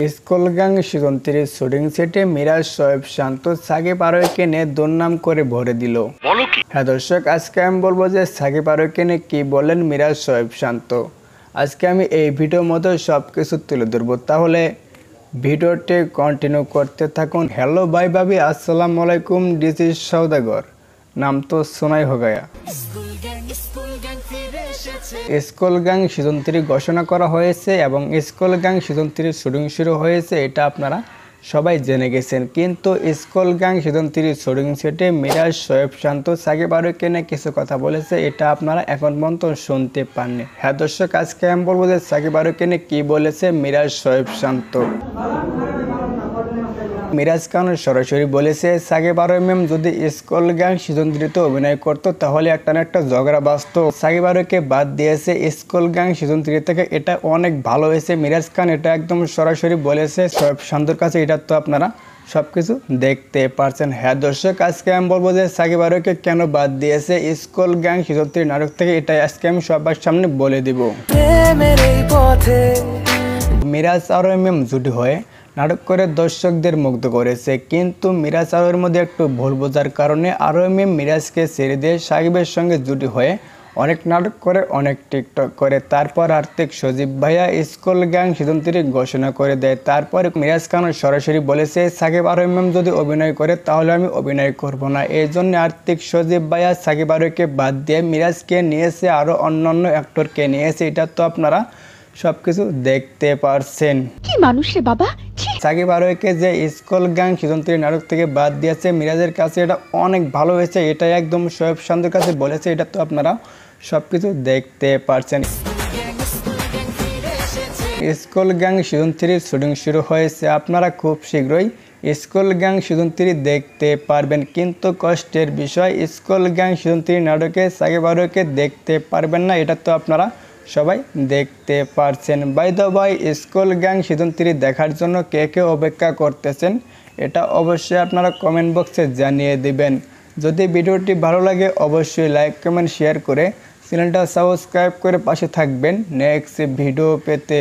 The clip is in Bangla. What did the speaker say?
স্কুল গ্যাং সিজন 3 শুটিং সেটে মিরাজ, শোয়েব, শান্ত, সাকিব আরোহীকে নিয়ে দুর্নাম করে ভরে দিল। হ্যাঁ দর্শক, আজকে আমি বলবো যে সাকিব আরোহীকে নিয়ে কি বললেন মিরাজ, শোয়েব, শান্ত। আজকে আমি এই ভিডিওর মধ্যে সব কিছু তুলে ধরবো, তাহলে ভিডিওটি কন্টিনিউ করতে থাকুন। হ্যালো ভাই ভাবি, আসসালামু আলাইকুম। দিস ইজ সৌদাগর, নাম তো শোনাই हो गया। স্কুল গ্যাং সিজন 3 ঘোষণা করা হয়েছে এবং স্কুল গ্যাং সিজন 3 শুটিং শুরু হয়েছে, এটা আপনারা সবাই জেনে গেছেন। কিন্তু স্কুল গ্যাং সিজন 3 শুটিং সেটে মিরাজ, শোয়েব, শান্ত, সাকিব আরোহীকে নিয়ে কিছু কথা বলেছে, এটা আপনারা এখন পর্যন্ত শুনতে পাননি। হ্যাঁ দর্শক, আজকে আমি বলবো যে সাকিব আরোহীকে নিয়ে কী বলেছে মিরাজ, শোয়েব, শান্ত। মিরাজ খান সরাসরি বলেছে সাকিব আরোহী ম্যাম যদি স্কুল গ্যাং সিজন 3 তে অভিনয় করতো তাহলে একটা না একটা ঝগড়া বাঁচত। সাকিব আরোহীকে বাদ দিয়েছে স্কুল গ্যাং সিজন 3 থেকে, এটা অনেক ভালো হয়েছে। মিরাজ খান এটা একদম সরাসরি বলেছে শোয়েব শান্তর কাছে, এটা তো আপনারা সবকিছু দেখতে পারছেন। হ্যাঁ দর্শক, আজকে আমি বলবো যে সাকিব আরোহীকে কেন বাদ দিয়েছে স্কুল গ্যাং সিজন 3 নাটক থেকে, এটাই আজকে আমি সবার সামনে বলে দিব। মিরাজ আরোহী ম্যাম জুটি হয়ে নাটক করে দর্শকদের মুগ্ধ করেছে, কিন্তু মিরাজ আরোহীর মধ্যে একটু ভুল বোঝার কারণে আরোহী ম্যাম মিরাজকে ছেড়ে দিয়ে সাকিবের সঙ্গে জুটি হয়ে অনেক নাটক করে, অনেক টিকটক করে। তারপর আর্থিক সজীব ভাইয়া স্কুল গ্যাং সিজন 3 ঘোষণা করে দেয়। তারপরে মিরাজ খান সরাসরি বলেছে সাকিব আরোহী ম্যাম যদি অভিনয় করে তাহলে আমি অভিনয় করব না। এই জন্য আর্থিক সজীব ভাইয়া সাকিব আরোহীকে বাদ দিয়ে মিরাজকে নিয়েছে, আরও অন্যান্য অ্যাক্টরকে নিয়েছে, এটা তো আপনারা সবকিছু দেখতে পারছেন। কি মানুষ রে বাবা। সাকিব আরোহীকে যে স্কুল গ্যাং সিজন 3 নাটক থেকে বাদ দিয়েছে মিরাজের কাছে এটা অনেক ভালো হয়েছে, এটা একদম শোয়েব শান্তর কাছে বলেছে, এটা তো আপনারা সবকিছু দেখতে পারছেন। স্কুল গ্যাং সিজন 3 শুটিং শুরু হয়েছে, আপনারা খুব শীঘ্রই স্কুল গ্যাং সিজন 3 দেখতে পারবেন। কিন্তু কষ্টের বিষয় স্কুল গ্যাং সিজন 3 নাটকে সাকিব আরোহীকে দেখতে পারবেন না, এটা তো আপনারা সবাই দেখতে পারছেন। By the by, school gang season 3 দেখার জন্য কে কে অপেক্ষা করতেছেন এটা অবশ্যই আপনারা কমেন্ট বক্সে জানিয়ে দিবেন। যদি ভিডিওটি ভালো লাগে অবশ্যই লাইক, কমেন্ট, শেয়ার করে চ্যানেলটা সাবস্ক্রাইব করে পাশে থাকবেন নেক্সট ভিডিও পেতে।